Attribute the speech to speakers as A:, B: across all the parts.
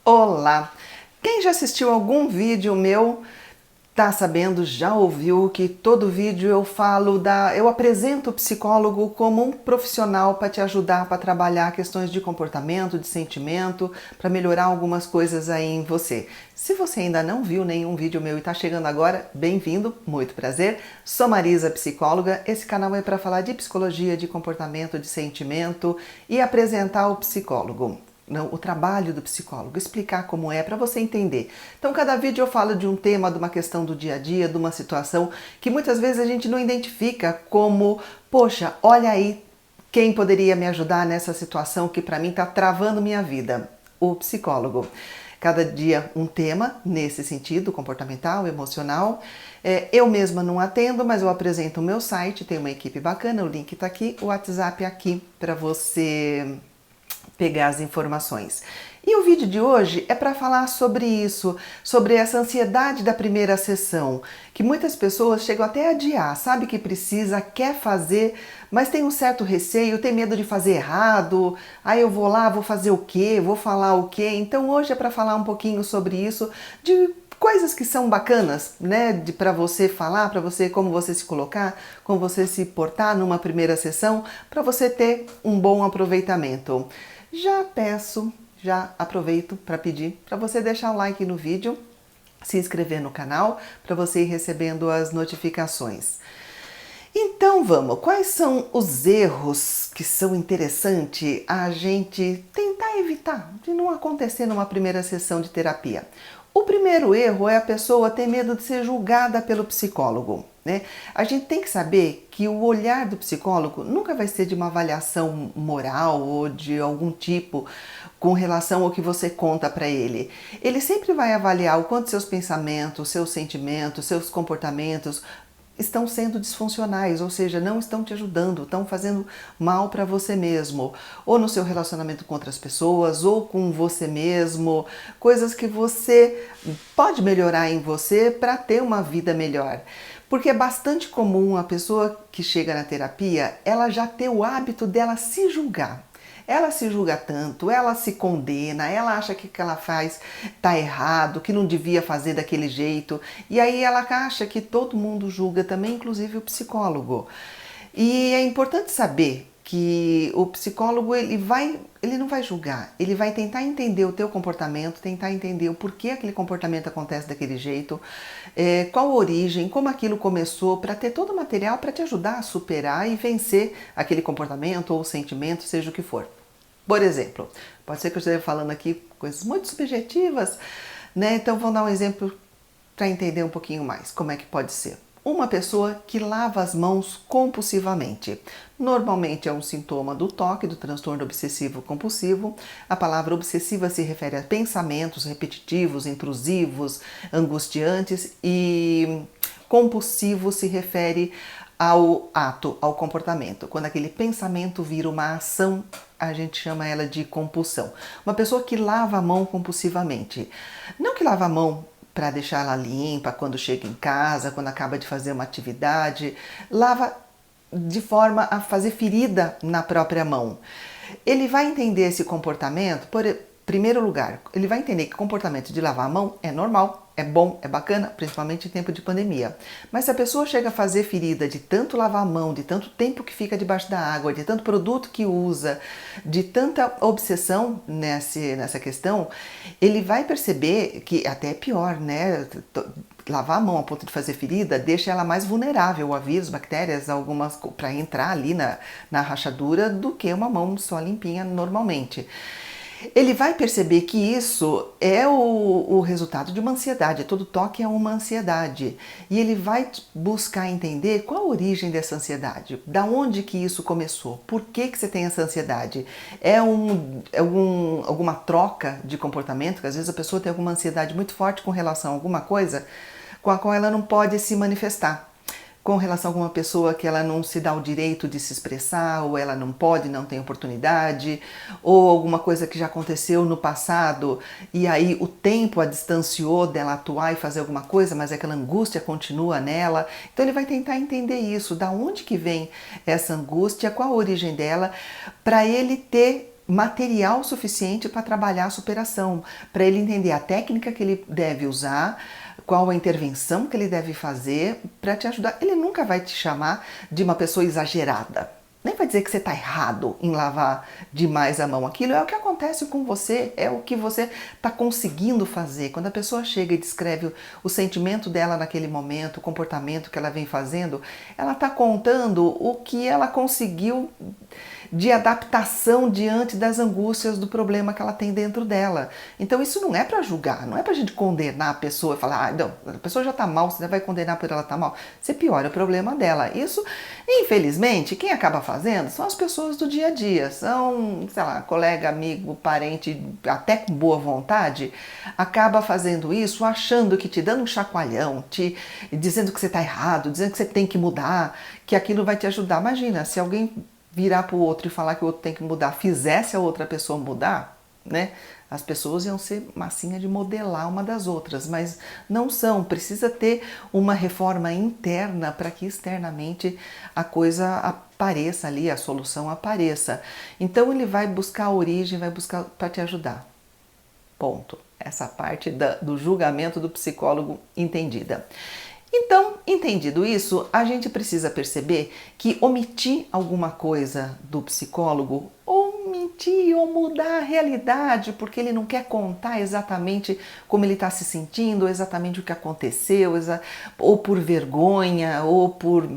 A: Olá! Quem já assistiu algum vídeo meu tá sabendo, já ouviu que todo vídeo eu apresento o psicólogo como um profissional para te ajudar para trabalhar questões de comportamento, de sentimento, para melhorar algumas coisas aí em você. Se você ainda não viu nenhum vídeo meu e está chegando agora, bem-vindo, muito prazer. Sou Marisa, psicóloga. Esse canal é para falar de psicologia, de comportamento, de sentimento e apresentar o psicólogo. Não, o trabalho do psicólogo, explicar como é para você entender. Então, cada vídeo eu falo de um tema, de uma questão do dia a dia, de uma situação que muitas vezes a gente não identifica como, poxa, olha aí quem poderia me ajudar nessa situação que para mim está travando minha vida, o psicólogo. Cada dia um tema nesse sentido, comportamental, emocional. Eu mesma não atendo, mas eu apresento o meu site, tem uma equipe bacana, o link está aqui, o WhatsApp aqui para você pegar as informações. E o vídeo de hoje é para falar sobre isso, sobre essa ansiedade da primeira sessão, que muitas pessoas chegam até a adiar, sabe que precisa, quer fazer, mas tem um certo receio, tem medo de fazer errado, aí eu vou lá, vou fazer o quê, vou falar o quê? Então hoje é para falar um pouquinho sobre isso, de coisas que são bacanas, né, para você falar, para você como você se colocar, como você se portar numa primeira sessão, para você ter um bom aproveitamento. Já aproveito para pedir para você deixar o like no vídeo, se inscrever no canal para você ir recebendo as notificações. Então vamos, quais são os erros que são interessantes a gente tentar evitar de não acontecer numa primeira sessão de terapia? O primeiro erro é a pessoa ter medo de ser julgada pelo psicólogo, né? A gente tem que saber que o olhar do psicólogo nunca vai ser de uma avaliação moral ou de algum tipo com relação ao que você conta para ele. Ele sempre vai avaliar o quanto seus pensamentos, seus sentimentos, seus comportamentos estão sendo disfuncionais, ou seja, não estão te ajudando, estão fazendo mal para você mesmo, ou no seu relacionamento com outras pessoas, ou com você mesmo, coisas que você pode melhorar em você para ter uma vida melhor. Porque é bastante comum a pessoa que chega na terapia, ela já ter o hábito dela se julgar. Ela se julga tanto, ela se condena, ela acha que o que ela faz tá errado, que não devia fazer daquele jeito. E aí ela acha que todo mundo julga também, inclusive o psicólogo. E é importante saber que o psicólogo ele não vai julgar, ele vai tentar entender o teu comportamento, tentar entender o porquê aquele comportamento acontece daquele jeito, qual a origem, como aquilo começou, para ter todo o material para te ajudar a superar e vencer aquele comportamento ou sentimento, seja o que for. Por exemplo, pode ser que eu esteja falando aqui coisas muito subjetivas, né? Então vamos dar um exemplo para entender um pouquinho mais como é que pode ser. Uma pessoa que lava as mãos compulsivamente. Normalmente é um sintoma do TOC, do transtorno obsessivo compulsivo. A palavra obsessiva se refere a pensamentos repetitivos, intrusivos, angustiantes, e compulsivo se refere ao ato, ao comportamento. Quando aquele pensamento vira uma ação, a gente chama ela de compulsão. Uma pessoa que lava a mão compulsivamente. Não que lava a mão para deixar ela limpa quando chega em casa, quando acaba de fazer uma atividade, lava de forma a fazer ferida na própria mão. Ele vai entender esse comportamento, primeiro lugar, ele vai entender que o comportamento de lavar a mão é normal, é bom, é bacana, principalmente em tempo de pandemia. Mas se a pessoa chega a fazer ferida de tanto lavar a mão, de tanto tempo que fica debaixo da água, de tanto produto que usa, de tanta obsessão nessa questão, ele vai perceber que até é pior, né? Lavar a mão a ponto de fazer ferida deixa ela mais vulnerável a vírus, bactérias, algumas para entrar ali na rachadura do que uma mão só limpinha normalmente. Ele vai perceber que isso é o resultado de uma ansiedade, todo toque é uma ansiedade. E ele vai buscar entender qual a origem dessa ansiedade, da onde que isso começou, por que você tem essa ansiedade. É alguma troca de comportamento, que às vezes a pessoa tem alguma ansiedade muito forte com relação a alguma coisa com a qual ela não pode se manifestar. Com relação a alguma pessoa que ela não se dá o direito de se expressar, ou ela não pode, não tem oportunidade, ou alguma coisa que já aconteceu no passado e aí o tempo a distanciou dela atuar e fazer alguma coisa, mas aquela angústia continua nela. Então ele vai tentar entender isso, da onde que vem essa angústia, qual a origem dela, para ele ter material suficiente para trabalhar a superação, para ele entender a técnica que ele deve usar, qual a intervenção que ele deve fazer para te ajudar. Ele nunca vai te chamar de uma pessoa exagerada. Nem vai dizer que você está errado em lavar demais a mão. Aquilo é o que acontece com você, é o que você está conseguindo fazer. Quando a pessoa chega e descreve o sentimento dela naquele momento, o comportamento que ela vem fazendo, ela está contando o que ela conseguiu de adaptação diante das angústias do problema que ela tem dentro dela. Então isso não é para julgar, não é para a gente condenar a pessoa e falar, não, a pessoa já está mal, você vai condenar por ela estar mal. Você piora o problema dela. Isso, infelizmente, quem acaba fazendo são as pessoas do dia a dia, são, sei lá, colega, amigo, parente, até com boa vontade, acaba fazendo isso achando que te dando um chacoalhão, te dizendo que você está errado, dizendo que você tem que mudar, que aquilo vai te ajudar. Imagina, se alguém virar para o outro e falar que o outro tem que mudar, fizesse a outra pessoa mudar, né? As pessoas iam ser massinha de modelar uma das outras, mas não são. Precisa ter uma reforma interna para que externamente a coisa apareça ali, a solução apareça. Então ele vai buscar a origem, vai buscar para te ajudar. Ponto. Essa parte do julgamento do psicólogo entendida. Então, entendido isso, a gente precisa perceber que omitir alguma coisa do psicólogo, ou mentir, ou mudar a realidade, porque ele não quer contar exatamente como ele está se sentindo, exatamente o que aconteceu, ou por vergonha, ou por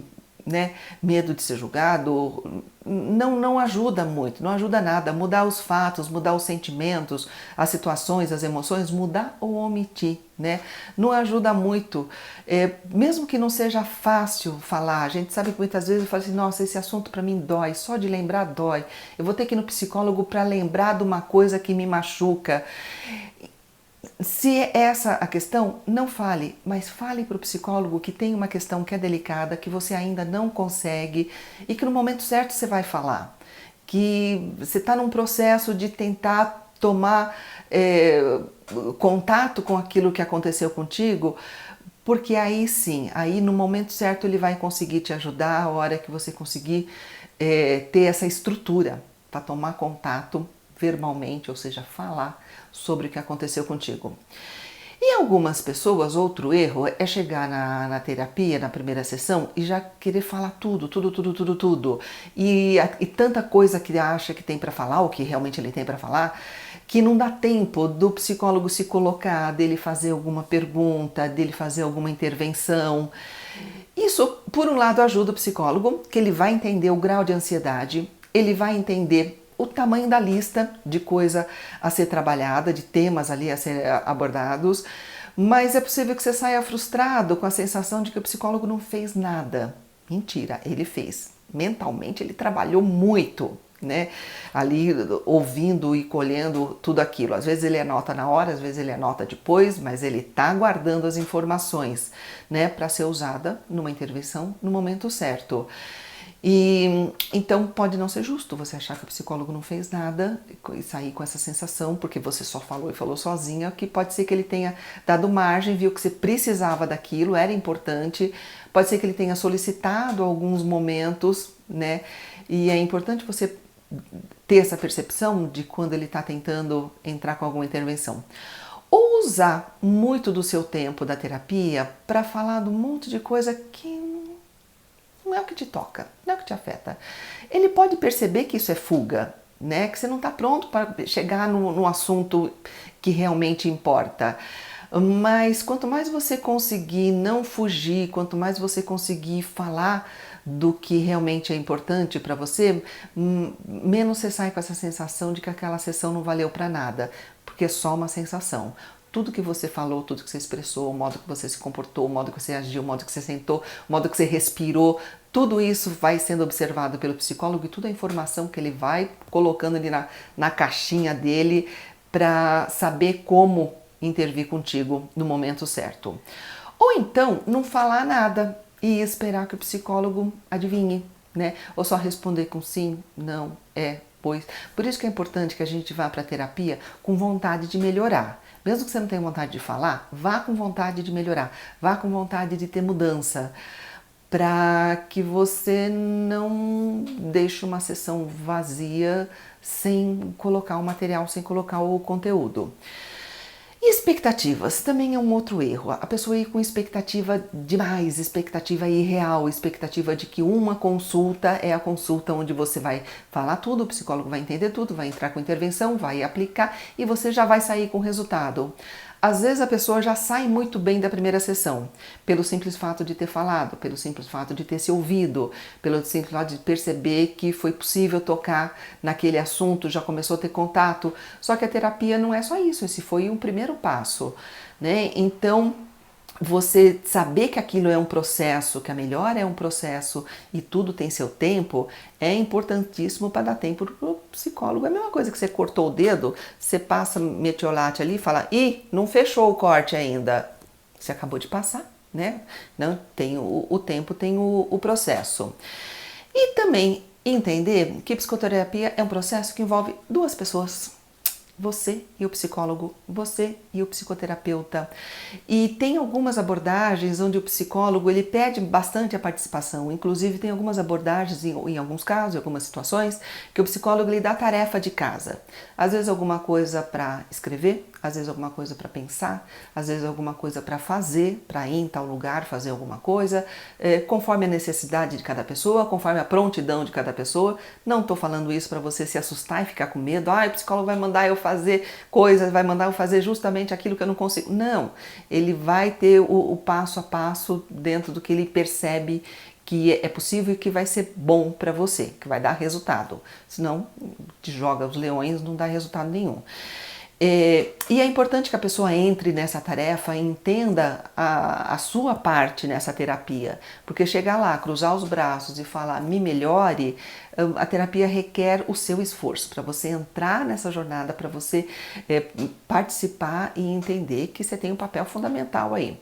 A: medo de ser julgado, não ajuda muito, não ajuda nada. Mudar os fatos, mudar os sentimentos, as situações, as emoções, mudar ou omitir, não ajuda muito. Mesmo que não seja fácil falar, a gente sabe que muitas vezes eu falo assim, nossa, esse assunto para mim dói, só de lembrar dói. Eu vou ter que ir no psicólogo para lembrar de uma coisa que me machuca. Se é essa a questão, não fale, mas fale para o psicólogo que tem uma questão que é delicada, que você ainda não consegue e que no momento certo você vai falar. Que você está num processo de tentar tomar contato com aquilo que aconteceu contigo, porque aí sim, aí no momento certo ele vai conseguir te ajudar, a hora que você conseguir ter essa estrutura para tomar contato verbalmente, ou seja, falar sobre o que aconteceu contigo. E algumas pessoas, outro erro é chegar na terapia, na primeira sessão, e já querer falar tudo. E tanta coisa que acha que tem para falar, ou que realmente ele tem para falar, que não dá tempo do psicólogo se colocar, dele fazer alguma pergunta, dele fazer alguma intervenção. Isso, por um lado, ajuda o psicólogo, que ele vai entender o grau de ansiedade, ele vai entender o tamanho da lista de coisa a ser trabalhada, de temas ali a ser abordados, mas é possível que você saia frustrado com a sensação de que o psicólogo não fez nada. Mentira, ele fez. Mentalmente ele trabalhou muito, ali ouvindo e colhendo tudo aquilo. Às vezes ele anota na hora, às vezes ele anota depois, mas ele está guardando as informações, para ser usada numa intervenção no momento certo. E então pode não ser justo você achar que o psicólogo não fez nada e sair com essa sensação, porque você só falou e falou sozinha, que pode ser que ele tenha dado margem, viu que você precisava daquilo, era importante, pode ser que ele tenha solicitado alguns momentos, e é importante você ter essa percepção de quando ele está tentando entrar com alguma intervenção. Ou usar muito do seu tempo da terapia para falar de um monte de coisa que não é o que te toca, não é o que te afeta. Ele pode perceber que isso é fuga, que você não está pronto para chegar no assunto que realmente importa. Mas quanto mais você conseguir não fugir, quanto mais você conseguir falar do que realmente é importante para você, menos você sai com essa sensação de que aquela sessão não valeu para nada, porque é só uma sensação. Tudo que você falou, tudo que você expressou, o modo que você se comportou, o modo que você agiu, o modo que você sentou, o modo que você respirou, tudo isso vai sendo observado pelo psicólogo e toda a informação que ele vai colocando ali na caixinha dele para saber como intervir contigo no momento certo. Ou então, não falar nada e esperar que o psicólogo adivinhe, ou só responder com sim, não, pois. Por isso que é importante que a gente vá para a terapia com vontade de melhorar. Mesmo que você não tenha vontade de falar, vá com vontade de melhorar, vá com vontade de ter mudança. para que você não deixe uma sessão vazia sem colocar o material, sem colocar o conteúdo. E expectativas também é um outro erro. A pessoa ir com expectativa demais, expectativa irreal, expectativa de que uma consulta é a consulta onde você vai falar tudo, o psicólogo vai entender tudo, vai entrar com intervenção, vai aplicar e você já vai sair com o resultado. Às vezes a pessoa já sai muito bem da primeira sessão, pelo simples fato de ter falado, pelo simples fato de ter se ouvido, pelo simples fato de perceber que foi possível tocar naquele assunto, já começou a ter contato. Só que a terapia não é só isso, esse foi um primeiro passo, né? Então, você saber que aquilo é um processo, que a melhora é um processo e tudo tem seu tempo, é importantíssimo para dar tempo para o psicólogo. É a mesma coisa que você cortou o dedo, você passa metiolate ali e fala, ih, não fechou o corte ainda. Você acabou de passar, né? Não, tem o tempo, tem o processo. E também entender que psicoterapia é um processo que envolve duas pessoas. Você e o psicólogo, você e o psicoterapeuta. E tem algumas abordagens onde o psicólogo ele pede bastante a participação. Inclusive tem algumas abordagens, em alguns casos, em algumas situações, que o psicólogo lhe dá tarefa de casa. Às vezes alguma coisa para escrever, às vezes alguma coisa para pensar, às vezes alguma coisa para fazer, para ir em tal lugar fazer alguma coisa, conforme a necessidade de cada pessoa, conforme a prontidão de cada pessoa. Não estou falando isso para você se assustar e ficar com medo. Ah, o psicólogo vai mandar eu fazer coisas, vai mandar eu fazer justamente aquilo que eu não consigo. Não, ele vai ter o passo a passo dentro do que ele percebe que é possível e que vai ser bom para você, que vai dar resultado. Senão, te joga os leões, não dá resultado nenhum. E é importante que a pessoa entre nessa tarefa e entenda a sua parte nessa terapia, porque chegar lá, cruzar os braços e falar me melhore, a terapia requer o seu esforço para você entrar nessa jornada, para você participar e entender que você tem um papel fundamental aí.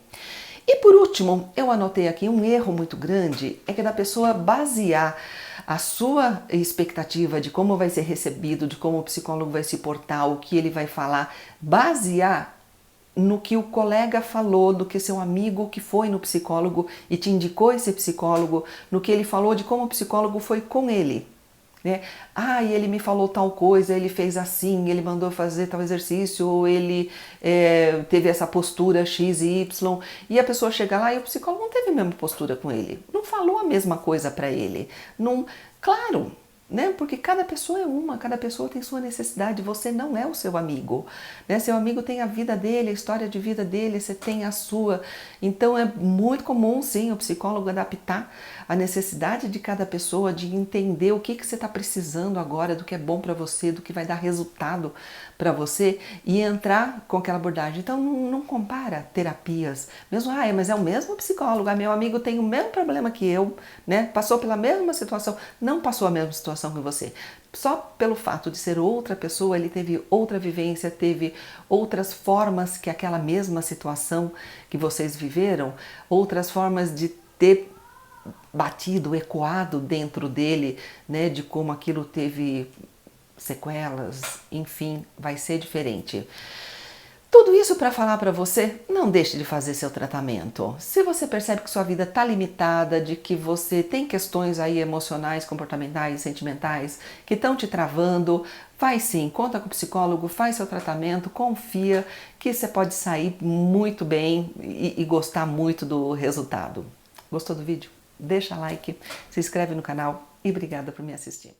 A: E por último, eu anotei aqui um erro muito grande, é que da pessoa basear a sua expectativa de como vai ser recebido, de como o psicólogo vai se portar, o que ele vai falar, basear no que o colega falou, do que seu amigo que foi no psicólogo e te indicou esse psicólogo, no que ele falou de como o psicólogo foi com ele. Né? Ah, e ele me falou tal coisa, ele fez assim, ele mandou fazer tal exercício, ou ele teve essa postura X e Y, e a pessoa chega lá e o psicólogo não teve a mesma postura com ele, não falou a mesma coisa para ele. Não, claro, né? Porque cada pessoa é uma, cada pessoa tem sua necessidade, você não é o seu amigo, né? Seu amigo tem a vida dele, a história de vida dele, você tem a sua. Então é muito comum, sim, o psicólogo adaptar a necessidade de cada pessoa, de entender o que você está precisando agora, do que é bom para você, do que vai dar resultado para você e entrar com aquela abordagem. Então não compara terapias, mesmo, mas é o mesmo psicólogo, meu amigo tem o mesmo problema que eu, né? Passou pela mesma situação, não passou a mesma situação que você. Só pelo fato de ser outra pessoa, ele teve outra vivência, teve outras formas que aquela mesma situação que vocês viveram, outras formas de ter batido, ecoado dentro dele, né, de como aquilo teve sequelas, enfim, vai ser diferente. Tudo isso para falar para você, não deixe de fazer seu tratamento. Se você percebe que sua vida está limitada, de que você tem questões aí emocionais, comportamentais, sentimentais que estão te travando, vai sim, conta com o psicólogo, faz seu tratamento, confia que você pode sair muito bem e gostar muito do resultado. Gostou do vídeo? Deixa like, se inscreve no canal e obrigada por me assistir.